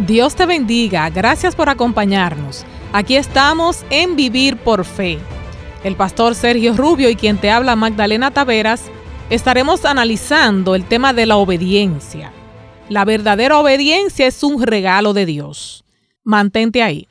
Dios te bendiga, gracias por acompañarnos. Aquí estamos en Vivir por Fe. El pastor Sergio Rubio y quien te habla, Magdalena Taveras, estaremos analizando el tema de la obediencia. La verdadera obediencia es un regalo de Dios. Mantente ahí.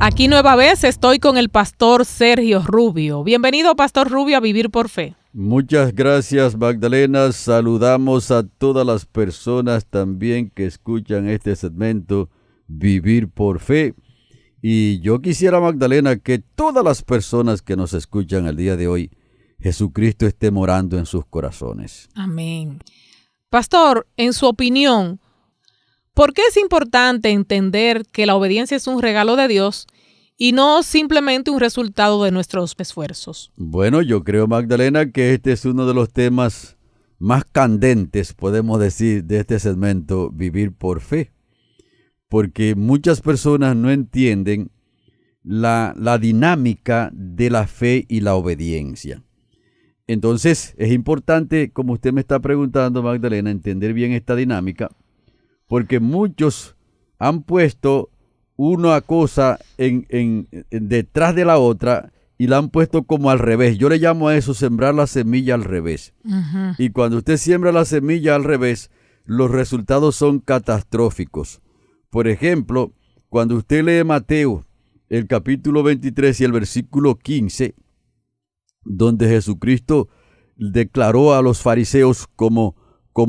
Aquí nueva vez estoy con el pastor Sergio Rubio. Bienvenido, pastor Rubio, a Vivir por Fe. Muchas gracias, Magdalena. Saludamos a todas las personas también que escuchan este segmento Vivir por Fe. Y yo quisiera, Magdalena, que todas las personas que nos escuchan el día de hoy, Jesucristo esté morando en sus corazones. Amén. Pastor, en su opinión, ¿por qué es importante entender que la obediencia es un regalo de Dios y no simplemente un resultado de nuestros esfuerzos? Bueno, yo creo, Magdalena, que este es uno de los temas más candentes, podemos decir, de este segmento Vivir por Fe. Porque muchas personas no entienden la dinámica de la fe y la obediencia. Entonces, es importante, como usted me está preguntando, Magdalena, entender bien esta dinámica, porque muchos han puesto una cosa en detrás de la otra y la han puesto como al revés. Yo le llamo a eso sembrar la semilla al revés. Uh-huh. Y cuando usted siembra la semilla al revés, los resultados son catastróficos. Por ejemplo, cuando usted lee Mateo, el capítulo 23 y el versículo 15, donde Jesucristo declaró a los fariseos como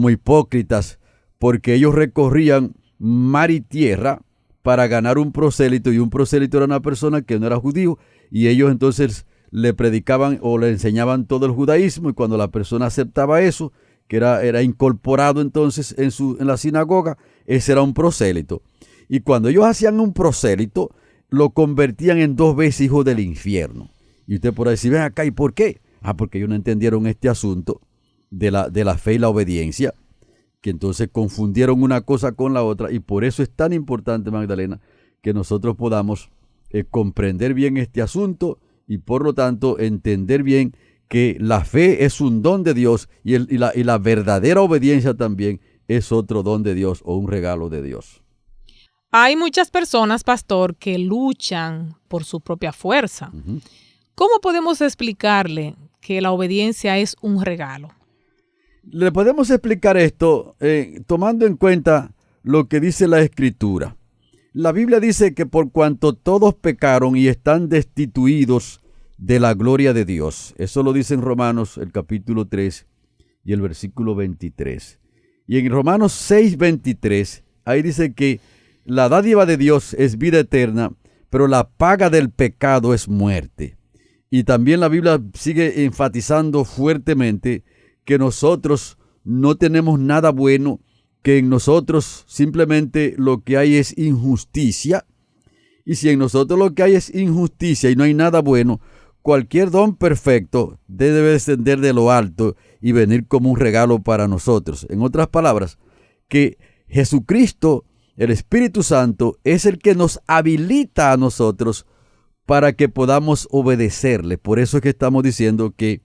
hipócritas, porque ellos recorrían mar y tierra para ganar un prosélito, y un prosélito era una persona que no era judío, y ellos entonces le predicaban o le enseñaban todo el judaísmo, y cuando la persona aceptaba eso, que era incorporado entonces en la sinagoga, ese era un prosélito. Y cuando ellos hacían un prosélito, lo convertían en 2 veces hijo del infierno. Y usted por ahí dice, ven acá, ¿y por qué? Porque ellos no entendieron este asunto de la fe y la obediencia, que entonces confundieron una cosa con la otra, y por eso es tan importante, Magdalena, que nosotros podamos comprender bien este asunto y por lo tanto entender bien que la fe es un don de Dios y la verdadera obediencia también es otro don de Dios o un regalo de Dios. Hay muchas personas, pastor, que luchan por su propia fuerza. Uh-huh. ¿Cómo podemos explicarle que la obediencia es un regalo? Le podemos explicar esto tomando en cuenta lo que dice la Escritura. La Biblia dice que por cuanto todos pecaron y están destituidos de la gloria de Dios. Eso lo dice en Romanos el capítulo 3 y el versículo 23. Y en Romanos 6:23, ahí dice que la dádiva de Dios es vida eterna, pero la paga del pecado es muerte. Y también la Biblia sigue enfatizando fuertemente que nosotros no tenemos nada bueno, que en nosotros simplemente lo que hay es injusticia. Y si en nosotros lo que hay es injusticia y no hay nada bueno, cualquier don perfecto debe descender de lo alto y venir como un regalo para nosotros. En otras palabras, que Jesucristo, el Espíritu Santo, es el que nos habilita a nosotros para que podamos obedecerle. Por eso es que estamos diciendo que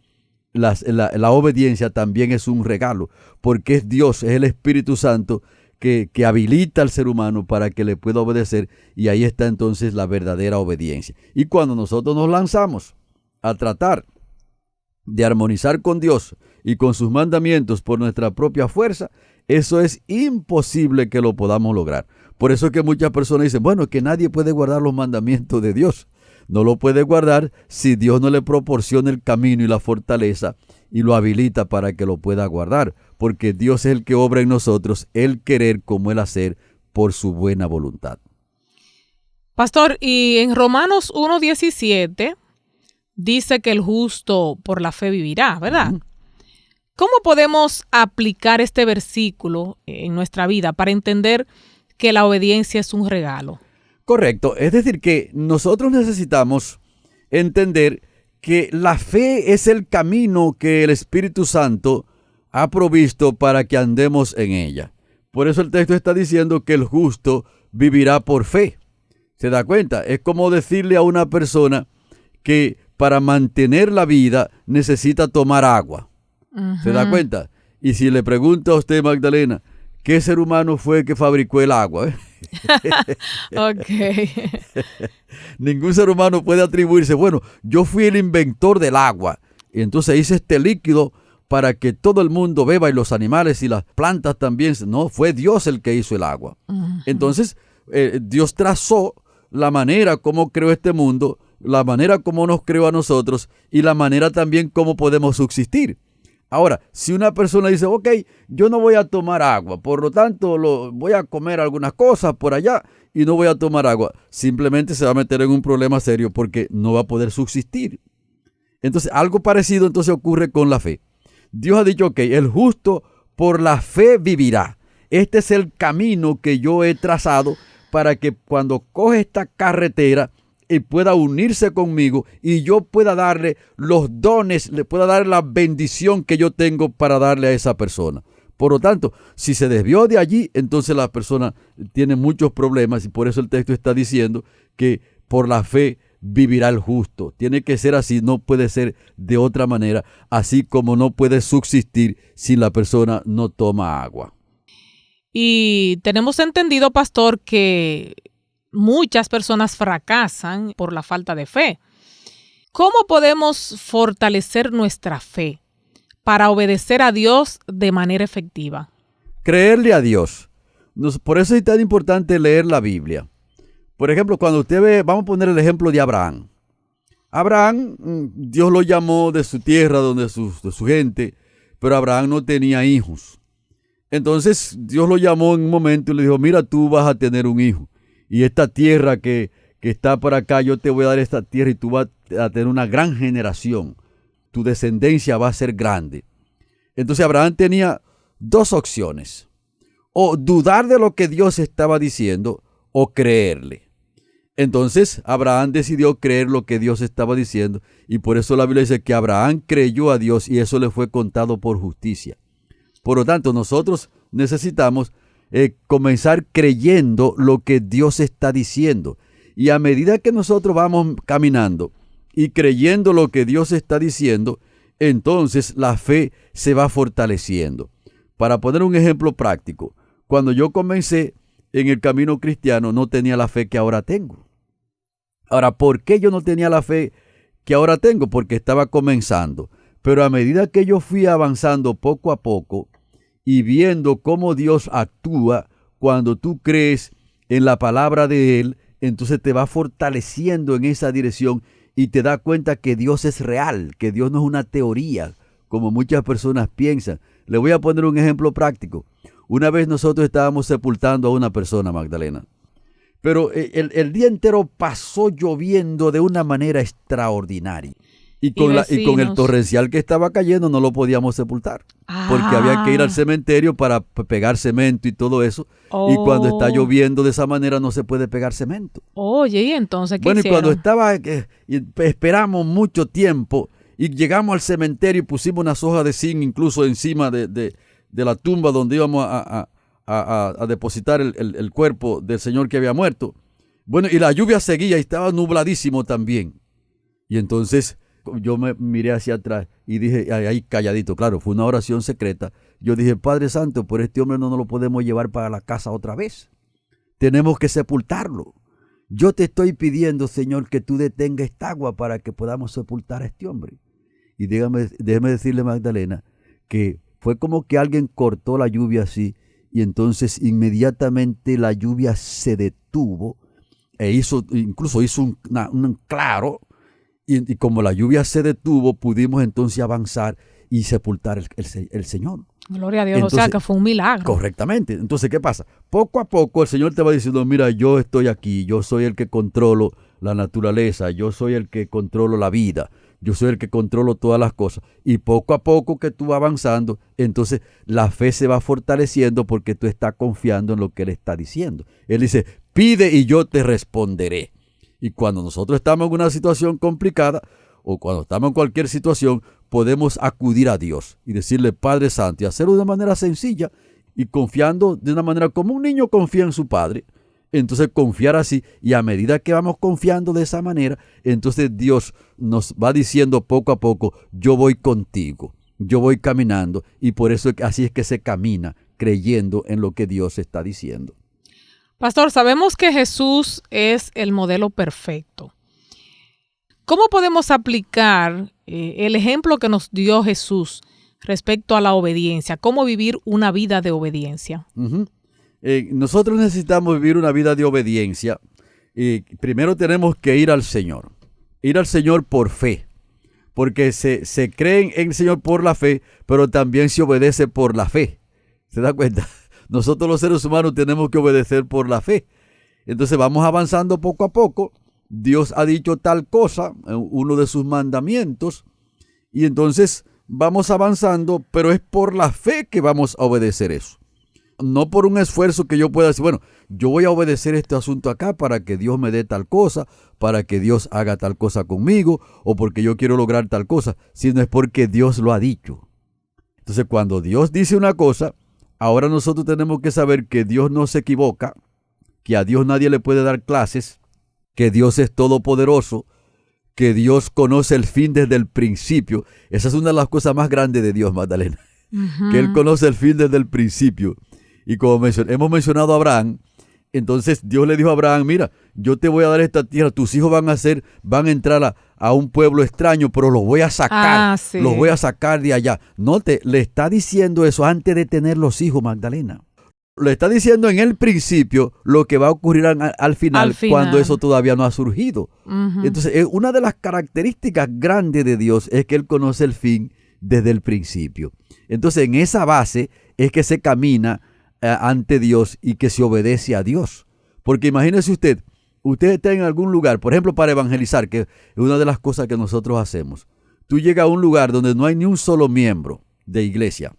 la obediencia también es un regalo, porque es Dios, es el Espíritu Santo que habilita al ser humano para que le pueda obedecer, y ahí está entonces la verdadera obediencia. Y cuando nosotros nos lanzamos a tratar de armonizar con Dios y con sus mandamientos por nuestra propia fuerza, eso es imposible que lo podamos lograr. Por eso es que muchas personas dicen, bueno, que nadie puede guardar los mandamientos de Dios. No lo puede guardar si Dios no le proporciona el camino y la fortaleza y lo habilita para que lo pueda guardar, porque Dios es el que obra en nosotros el querer como el hacer por su buena voluntad. Pastor, y en Romanos 1:17 dice que el justo por la fe vivirá, ¿verdad? Uh-huh. ¿Cómo podemos aplicar este versículo en nuestra vida para entender que la obediencia es un regalo? Correcto, es decir que nosotros necesitamos entender que la fe es el camino que el Espíritu Santo ha provisto para que andemos en ella. Por eso el texto está diciendo que el justo vivirá por fe. ¿Se da cuenta? Es como decirle a una persona que para mantener la vida necesita tomar agua. ¿Se da cuenta? Y si le pregunto a usted, Magdalena, ¿qué ser humano fue que fabricó el agua? Ok. Ningún ser humano puede atribuirse, bueno, yo fui el inventor del agua. Y entonces hice este líquido para que todo el mundo beba y los animales y las plantas también. No, fue Dios el que hizo el agua. Entonces, Dios trazó la manera como creó este mundo, la manera como nos creó a nosotros y la manera también como podemos subsistir. Ahora, si una persona dice, ok, yo no voy a tomar agua, por lo tanto voy a comer algunas cosas por allá y no voy a tomar agua, simplemente se va a meter en un problema serio porque no va a poder subsistir. Entonces, algo parecido entonces ocurre con la fe. Dios ha dicho, ok, el justo por la fe vivirá. Este es el camino que yo he trazado para que cuando coge esta carretera y pueda unirse conmigo y yo pueda darle los dones, le pueda dar la bendición que yo tengo para darle a esa persona. Por lo tanto, si se desvió de allí, entonces la persona tiene muchos problemas y por eso el texto está diciendo que por la fe vivirá el justo. Tiene que ser así, no puede ser de otra manera, así como no puede subsistir si la persona no toma agua. Y tenemos entendido, pastor, que muchas personas fracasan por la falta de fe. ¿Cómo podemos fortalecer nuestra fe para obedecer a Dios de manera efectiva? Creerle a Dios. Por eso es tan importante leer la Biblia. Por ejemplo, cuando usted ve, vamos a poner el ejemplo de Abraham. Abraham, Dios lo llamó de su tierra, de su gente, pero Abraham no tenía hijos. Entonces Dios lo llamó en un momento y le dijo, mira, tú vas a tener un hijo. Y esta tierra que está por acá, yo te voy a dar esta tierra y tú vas a tener una gran generación. Tu descendencia va a ser grande. Entonces Abraham tenía dos opciones. O dudar de lo que Dios estaba diciendo o creerle. Entonces Abraham decidió creer lo que Dios estaba diciendo y por eso la Biblia dice que Abraham creyó a Dios y eso le fue contado por justicia. Por lo tanto, nosotros necesitamos comenzar creyendo lo que Dios está diciendo. Y a medida que nosotros vamos caminando y creyendo lo que Dios está diciendo, entonces la fe se va fortaleciendo. Para poner un ejemplo práctico, cuando yo comencé en el camino cristiano, no tenía la fe que ahora tengo. Ahora, ¿por qué yo no tenía la fe que ahora tengo? Porque estaba comenzando. Pero a medida que yo fui avanzando poco a poco y viendo cómo Dios actúa cuando tú crees en la palabra de Él, entonces te va fortaleciendo en esa dirección y te das cuenta que Dios es real, que Dios no es una teoría, como muchas personas piensan. Le voy a poner un ejemplo práctico. Una vez nosotros estábamos sepultando a una persona, Magdalena, pero el día entero pasó lloviendo de una manera extraordinaria. Y con el torrencial que estaba cayendo no lo podíamos sepultar. Porque había que ir al cementerio para pegar cemento y todo eso. Y cuando está lloviendo de esa manera no se puede pegar cemento. Oye, ¿y entonces qué hicieron? Y cuando estaba, esperamos mucho tiempo y llegamos al cementerio y pusimos unas hojas de zinc incluso encima de la tumba donde íbamos a depositar el cuerpo del señor que había muerto. Bueno, y la lluvia seguía y estaba nubladísimo también. Y entonces yo me miré hacia atrás y dije, ahí calladito, claro, fue una oración secreta. Yo dije, Padre Santo, por este hombre no nos lo podemos llevar para la casa otra vez. Tenemos que sepultarlo. Yo te estoy pidiendo, Señor, que tú detengas esta agua para que podamos sepultar a este hombre. Y déjeme decirle, Magdalena, que fue como que alguien cortó la lluvia así y entonces inmediatamente la lluvia se detuvo e incluso hizo un claro. Y como la lluvia se detuvo, pudimos entonces avanzar y sepultar el Señor. Gloria a Dios, entonces, o sea que fue un milagro. Correctamente. Entonces, ¿qué pasa? Poco a poco el Señor te va diciendo, mira, yo estoy aquí, yo soy el que controlo la naturaleza, yo soy el que controlo la vida, yo soy el que controlo todas las cosas. Y poco a poco que tú vas avanzando, entonces la fe se va fortaleciendo porque tú estás confiando en lo que Él está diciendo. Él dice, pide y yo te responderé. Y cuando nosotros estamos en una situación complicada o cuando estamos en cualquier situación, podemos acudir a Dios y decirle, Padre Santo, y hacerlo de manera sencilla y confiando de una manera como un niño confía en su padre. entonces confiar así, y a medida que vamos confiando de esa manera, entonces Dios nos va diciendo poco a poco, yo voy contigo, yo voy caminando, y por eso así es que se camina creyendo en lo que Dios está diciendo. Pastor, sabemos que Jesús es el modelo perfecto. ¿Cómo podemos aplicar el ejemplo que nos dio Jesús respecto a la obediencia? ¿Cómo vivir una vida de obediencia? Nosotros necesitamos vivir una vida de obediencia. Primero tenemos que ir al Señor por fe, porque se creen en el Señor por la fe, pero también se obedece por la fe. ¿Se da cuenta? Nosotros los seres humanos tenemos que obedecer por la fe. Entonces vamos avanzando poco a poco. Dios ha dicho tal cosa, uno de sus mandamientos, y entonces vamos avanzando, pero es por la fe que vamos a obedecer eso. No por un esfuerzo que yo pueda decir, bueno, yo voy a obedecer este asunto acá para que Dios me dé tal cosa, para que Dios haga tal cosa conmigo, o porque yo quiero lograr tal cosa, sino es porque Dios lo ha dicho. Entonces, cuando Dios dice una cosa, ahora nosotros tenemos que saber que Dios no se equivoca, que a Dios nadie le puede dar clases, que Dios es todopoderoso, que Dios conoce el fin desde el principio. Esa es una de las cosas más grandes de Dios, Magdalena, que Él conoce el fin desde el principio. Y como hemos mencionado a Abraham, entonces Dios le dijo a Abraham, mira, yo te voy a dar esta tierra, tus hijos van a entrar a un pueblo extraño, pero los voy a sacar, los voy a sacar de allá. Note, le está diciendo eso antes de tener los hijos, Magdalena. Le está diciendo en el principio lo que va a ocurrir al final, cuando eso todavía no ha surgido. Entonces, una de las características grandes de Dios es que Él conoce el fin desde el principio. Entonces, en esa base es que se camina ante Dios y que se obedece a Dios. Porque imagínese usted está en algún lugar, por ejemplo, para evangelizar, que es una de las cosas que nosotros hacemos. Tú llegas a un lugar donde no hay ni un solo miembro de iglesia,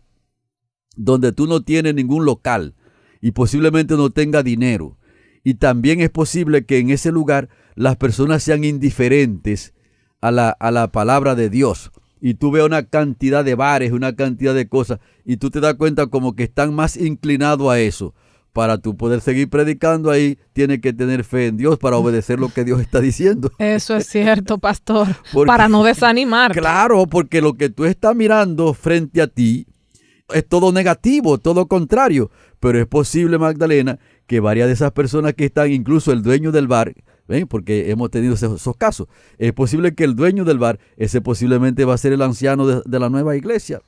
donde tú no tienes ningún local y posiblemente no tenga dinero. Y también es posible que en ese lugar las personas sean indiferentes a la palabra de Dios. Y tú ves una cantidad de bares, una cantidad de cosas, y tú te das cuenta como que están más inclinados a eso. Para tú poder seguir predicando ahí, tienes que tener fe en Dios para obedecer lo que Dios está diciendo. Eso es cierto, pastor, para no desanimarte. Claro, porque lo que tú estás mirando frente a ti es todo negativo, todo contrario. Pero es posible, Magdalena, que varias de esas personas que están, incluso el dueño del bar, ¿ven? Porque hemos tenido esos casos, es posible que el dueño del bar, ese posiblemente va a ser el anciano de la nueva iglesia.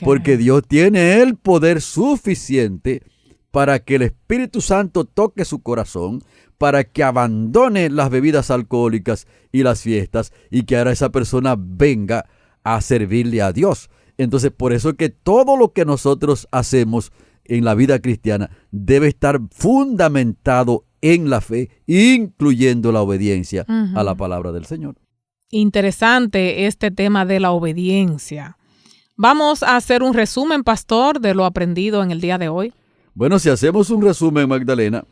Porque Dios tiene el poder suficiente para que el Espíritu Santo toque su corazón, para que abandone las bebidas alcohólicas y las fiestas, y que ahora esa persona venga a servirle a Dios. Entonces, por eso es que todo lo que nosotros hacemos en la vida cristiana debe estar fundamentado en la fe, incluyendo la obediencia a la palabra del Señor. Interesante este tema de la obediencia. Vamos a hacer un resumen, pastor, de lo aprendido en el día de hoy. Bueno, si hacemos un resumen, Magdalena,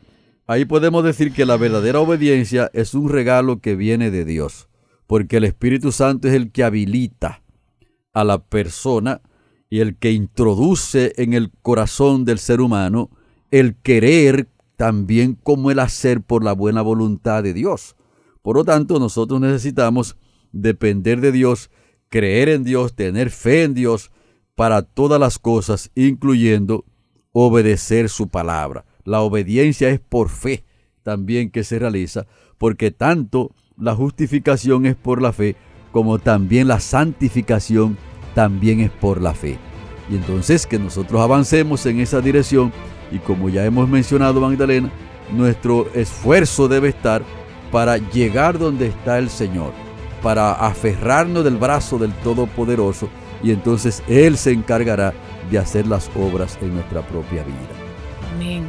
ahí podemos decir que la verdadera obediencia es un regalo que viene de Dios, porque el Espíritu Santo es el que habilita a la persona y el que introduce en el corazón del ser humano el querer también como el hacer por la buena voluntad de Dios. Por lo tanto, nosotros necesitamos depender de Dios, creer en Dios, tener fe en Dios para todas las cosas, incluyendo obedecer su palabra. La obediencia es por fe también que se realiza, porque tanto la justificación es por la fe, como también la santificación también es por la fe. Y entonces que nosotros avancemos en esa dirección, y como ya hemos mencionado, Magdalena, nuestro esfuerzo debe estar para llegar donde está el Señor, para aferrarnos del brazo del Todopoderoso, y entonces Él se encargará de hacer las obras en nuestra propia vida. Amén.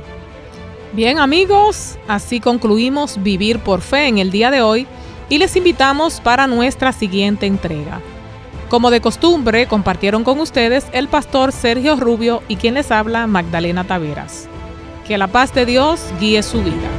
Bien, amigos, así concluimos Vivir por Fe en el día de hoy y les invitamos para nuestra siguiente entrega. Como de costumbre, compartieron con ustedes el pastor Sergio Rubio y quien les habla, Magdalena Taveras. Que la paz de Dios guíe su vida.